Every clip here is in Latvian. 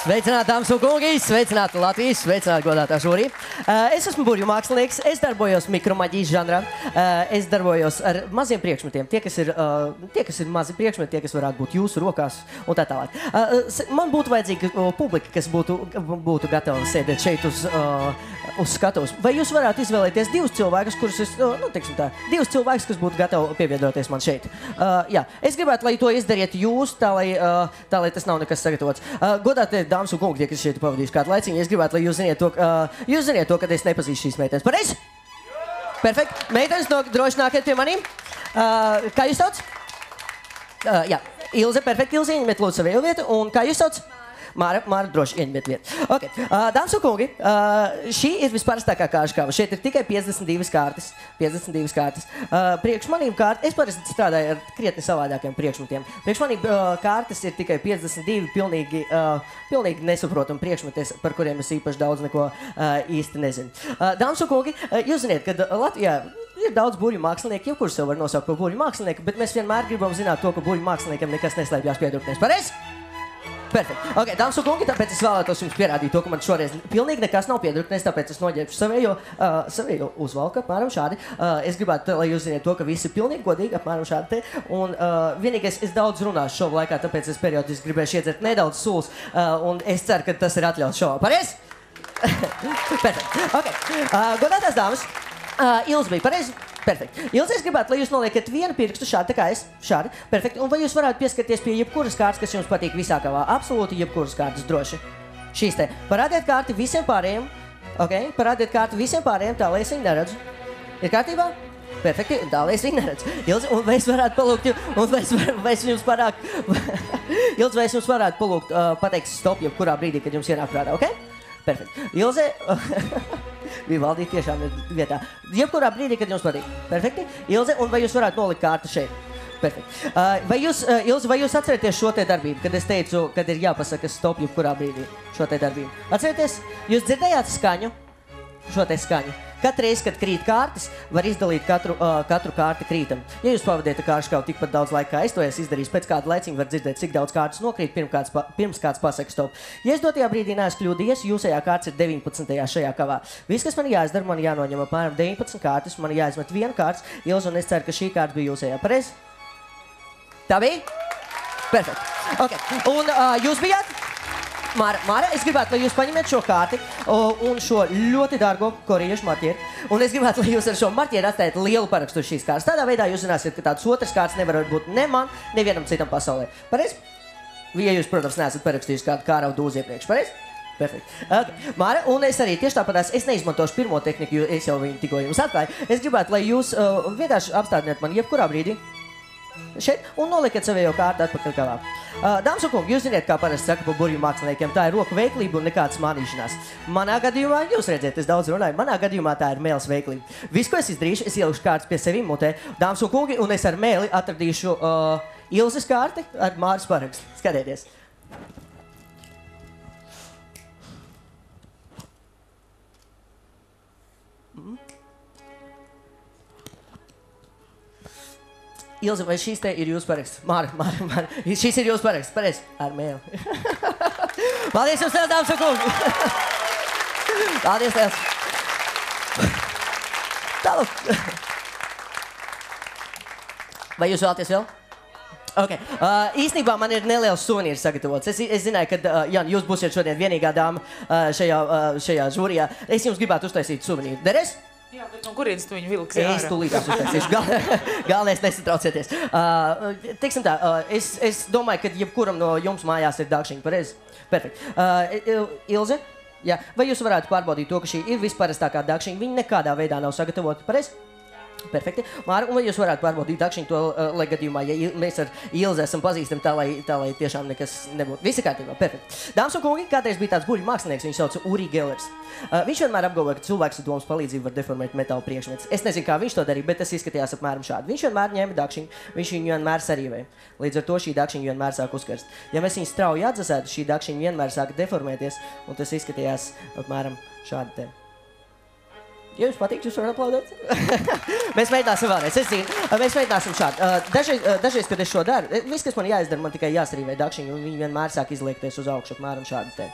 Sveicināti, dāmas un kungi! Sveicināti Latvijas! Sveicināti, godātā žūrija! Es esmu burvju mākslinieks, es darbojos mikromaģijas žanrā, es darbojos ar maziem priekšmetiem. Tie, kas ir mazi priekšmeti, tie, kas varētu būt jūsu rokās un tā tālāk. Man būtu vajadzīga publika, kas būtu gatava sēdēt šeit uz skatuves. Vai jūs varētu izvēlēties divus cilvēkus, divus cilvēkus, kas būtu gatavi pievienoties man šeit? Jā, es gribētu, lai to izdariet jūs, tā lai tas nav nekas sagatavots. Godātie dāmas un kungi, tie, kas šeit pavadījuši kādu laiciņu, es gribētu, lai jūs ziniet to, ka es nepazīšu šīs meitenes. Pareizi? Perfekt. Meitenes, droši nākiet pie manīm. Kā jūs sauc? Jā, Ilze, perfekt, Ilze, ieņemiet lūdzu savu vietu. Un kā jūs sauc? Māra, droši ieņemiet vietu. Okay. Dāmas un kungi, šī ir visparastākā kāršu kava. Šeit ir tikai 52 kārtas. Priekš manīm kārtas, es parasti strādāju ar krietni savādākiem priekšmetiem. Priekš manīm kārtas ir tikai 52 pilnīgi nesaprotami priekšmeti, par kuriem es īpaši daudz neko īsti nezinu. Dāmas un kungi, jūs ziniet, ka Latvijā ir daudz burvju mākslinieku, jebkurš sev var nosaukt par burvju mākslinieku, bet mēs vienmēr gribam zināt to, ka burvju māksliniekam nekas neslēpjas piedurknēs. Pareizi? Perfekt. Ok, dāmas un kungi, tāpēc es vēlētos jums pierādīt to, ka man šoreiz pilnīgi nekas nav piedurknēs, tāpēc es noģērbšu savējo uzvalku, apmēram šādi. Es gribētu, lai jūs ziniet to, ka visi ir pilnīgi godīgi, apmēram šādi te. Un vienīgais, es daudz runāšu šovu laikā, tāpēc es periodiski gribēšu iedzert nedaudz sulas, un es ceru, ka tas ir atļauts šovā. Pareizi? Perfekt. Ok. Godātās dāmas, Ilze bija pareizi? Perfekt. Ilze, es gribētu, lai jūs noliekat vienu pirkstu šādi, tā kā es. Šādi. Perfekt. Un vai jūs varētu pieskarties pie jebkuras kārtas, kas jums patīk visā kavā? Absolūti jebkuras kārtas droši. Šīs te. Parādiet kārti visiem pārējiem. Ok? Parādiet kārti visiem pārējiem, tā lai es viņu neredzu. Ir kārtībā? Perfekti. Tā lai es viņu neredzu. Ilze, un vai es varētu palūgt, vai es jums parāk... Ilze, vai es jums varētu palūgt pateikt stop jebkurā brīdī, kad jums ienāk prātā, ok? Perfekt. Ilze... Bija valdīt tiešām vietā. Jebkurā brīdī, kad jums patīk. Perfekti. Ilze, un vai jūs varētu nolikt kārtu šeit? Perfekti. Ilze, vai jūs atcerieties šo te darbību, kad es teicu, kad ir jāpasaka stop jebkurā brīdī? Šo te darbību. Atcerieties? Jūs dzirdējāt skaņu? Šo te skaņu. Katru reizi, kad krīt kārtas, var izdalīt katru kārti krītam. Ja jūs pavadiet kāršu kaut tikpat daudz laika, kā es to esmu izdarījis, pēc kāda laiciņa var dzirdēt, cik daudz kārtas nokrīt, pirms kāds pasaka stop. Ja es dotajā brīdī neesmu kļūdījies, jūsējā kārtas ir 19. šajā kavā. Viss, kas man jāizdara, man jānoņem apmēram 19 kārtas, man jāizmet viena kārtas, Ilze, un es ceru, ka šī kārta bija jūsējā. Pareizi? Tā bija? Perfekt. Okay. Un jūs bijāt? Māra, es gribētu, lai jūs paņemiet šo kārti un šo ļoti dārgo koriešu marķieri. Un es gribētu, lai jūs ar šo marķieri atstājat lielu parakstu šīs kārtas. Tādā veidā jūs zināsiet, ka tādas otras kārtas nevar būt ne man, nevienam citam pasaulē. Pareizi? Ja jūs, protams, neesat parakstījuši kādu kārau dūzi iepriekš. Pareizi? Perfekt. Okay. Māra, un es arī tieši tāpatās, es neizmantošu pirmo tehniku, jo es jau viņu tikko jums atklāju. Es gribētu, lai jūs vienkārši apstādiniet mani jebkurā brīdī šeit un nolieciet savējo kārtu atpakaļ kavā. Dāmas un kungi, jūs ziniet, kā parasti saka par burvju māksliniekiem, tā ir roku veiklība un nekādas mānīšanās. Manā gadījumā, jūs redziet, es daudz runāju, manā gadījumā tā ir mēles veiklība. Visu, ko es izdarīšu, es ielikšu kārtas pie sevi mutē, dāmas un kungi, un es ar mēli atradīšu Ilzes kārti ar Māras parakstu. Skatieties. Ilze, vai šīs te ir jūsu paraksts? Māra, šīs ir jūsu paraksts, pareizi? Ar mēli. Paldies jums, dāmas un kungi! Paldies, liels! Tālāk. Vai jūs vēlaties vēl? Ok. Īstenībā man ir neliels suvenīrs sagatavots. Es zināju, ka Jan, jūs būsiet šodien vienīgā dāma šajā žūrijā. Es jums gribētu uztaisīt suvenīru. Derēs? Jā, bet no kurienes tu viņu vilksi ārā? Es tūlītās uztaisīšu. Galvenais nesatraucieties. Teiksim tā, es domāju, ka jebkuram no jums mājās ir dākšiņa, pareizi? Perfekt. Ilze, jā, vai jūs varētu pārbaudīt to, ka šī ir visparastākā dākšiņa? Viņa nekādā veidā nav sagatavota, pareizi? Perfekti. Māra, un vai jūs varētu pārbaudīt dākšiņu to, lai gadījumā, ja mēs ar Ilzi esam pazīstami tā, lai tiešām nekas nebūtu. Visi kārtībā. Perfekti. Dāmas un kungi, kādreiz bija tāds burvju mākslinieks, viņu sauc Uri Gellers. Viņš vienmēr apgalvoja, ka cilvēks ar domas palīdzību var deformēt metāla priekšmetus. Es nezinu, kā viņš to darīja, bet tas izskatījās apmēram šādi. Viņš vienmēr ņēma dākšiņu, viņš viņu vienmēr sarīvēja. Līdz ar to šī dākšiņa vienmēr sāk uzkarst. Ja mēs viņu strauji atdzesētu, šī dākšiņa vienmēr sāk deformēties, un tas izskatījās apmēram šādi te. Ja jums patīk, jūs varat aplaudēt. Mēs mēģināsim vēlreiz. Es zinu, mēs mēģināsim šādi. Dažreiz, kad es šo daru, viss, kas man jāizdara, man tikai jāsarīvē dakšiņu, un viņi vienmēr sāk izliekties uz augšu, apmēram šādi te.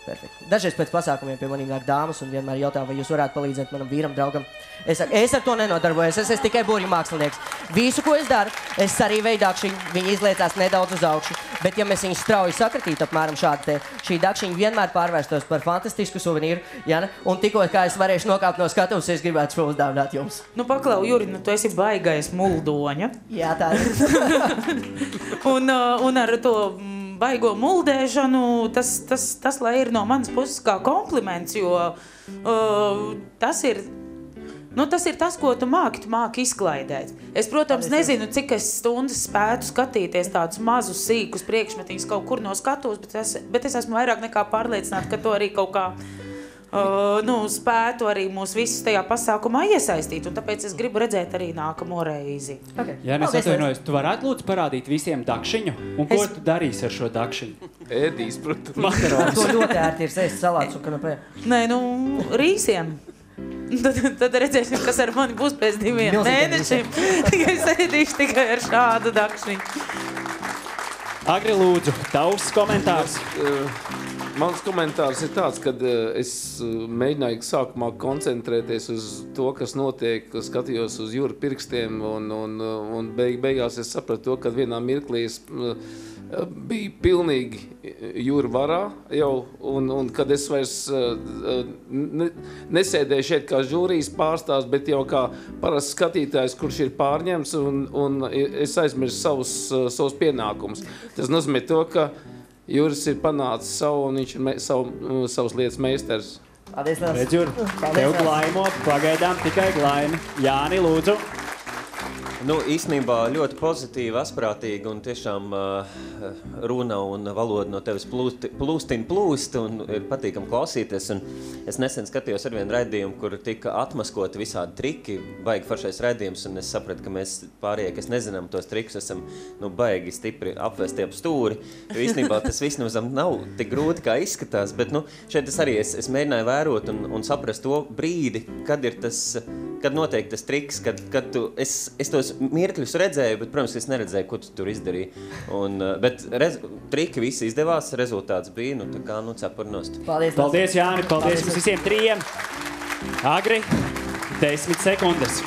Perfekti. Dažreiz pēc pasākumiem pie maniem nāk dāmas un vienmēr jautā, vai jūs varētu palīdzēt manam vīram, draugam. Es saku, es ar to nenodarbojos, es esmu tikai burvju mākslinieks. Visu, ko es daru, es sarīvēju dakšiņu, viņi izliecās nedaudz uz augšu, bet ja mēs viņu strauji sakratītu apmēram šādi te, šī dakšiņa vienmēr pārvērstos par fantastisku suvenīru, ja ne? Un tikko, kā es varēšu nokāpt no skatuves, es gribētu šo uzdāvināt jums. Nu, paklau, Juri, nu, tu esi baigais muldoņa. Jā, tā ir. un ar to baigo muldēšanu, tas lai ir no manas puses kā kompliments, jo tas ir tas, ko tu māki izklaidēt. Es, protams, nezinu, cik es stundas spētu skatīties tādus mazus, sīkus priekšmetiņus kaut kur no skatuves, bet es esmu vairāk nekā pārliecināta, ka to arī kaut kā spētu arī mūs visus tajā pasākumā iesaistīt, un tāpēc es gribu redzēt arī nākamo reizi. Okay. Jā, es atvainojos, tu varētu lūdzu parādīt visiem dakšiņu, un ko tu darīsi ar šo dakšiņu? Ēdīs, protams. Makaronus. To ļoti ērti ir sēst salāts un kanapē. Nē, rīsiem. Tad redzēsim, kas ar mani būs pēc 2 mēnešiem. Es ēdīšu tikai ar šādu dakšiņu. Agri, lūdzu, tavs komentārs. Mans komentārs ir tāds, ka es mēģināju sākumā koncentrēties uz to, kas notiek, skatījos uz Jura pirkstiem, un beigās es sapratu to, ka vienā mirklī es biju pilnīgi Jura varā jau, un kad es vairs nesēdēju šeit kā žūrijas pārstāvs, bet jau kā parasts skatītājs, kurš ir pārņemts, un es aizmirsu savus pienākumus. Tas nozīmē to, ka Juris ir panācis savu, un viņš ir savas lietas meistars. Paldies, Redz, Juri, tev glaimo, pagaidām tikai glaimi. Jāni, lūdzu. Nu, īstenībā ļoti pozitīvi, asprātīgi un tiešām runa un valoda no tevis plūst un ir patīkam klausīties. Un es nesen skatījos ar vienu raidījumu, kur tika atmaskoti visādi triki, baigi foršais raidījums, un es sapratu, ka mēs pārējie, kas nezinām tos trikus, esam baigi stipri apvesti ap stūri. Jo īstenībā tas viss nav tik grūti, kā izskatās, bet šeit es mēģināju vērot un saprast to brīdi, kad notiek tas triks, kad es tos mirkļus redzēju, bet, protams, es neredzēju, ko tu tur izdarīji. Bet triki visi izdevās, rezultāts bija, cepurnost. Paldies, Jāni, paldies jums visiem 3. Agri, 10 sekundes.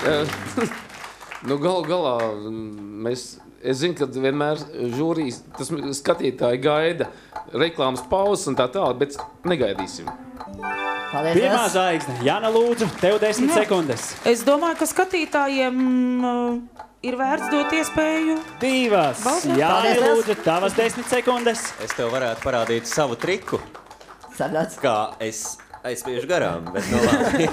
Galu galā, es zinu, ka vienmēr žūrijas, tas skatītāji gaida reklāmas pauzes un tā tālāk, bet negaidīsim. Paldies, Pirmā zvaigzne. Jāna, lūdzu, tev 10 sekundes. Es domāju, ka skatītājiem ir vērts dot iespēju 2. Jāni, lūdzu, tavas 10 sekundes. Es tev varētu parādīt savu triku, Sarnāts. kā es aizspiežu garām, bet labi.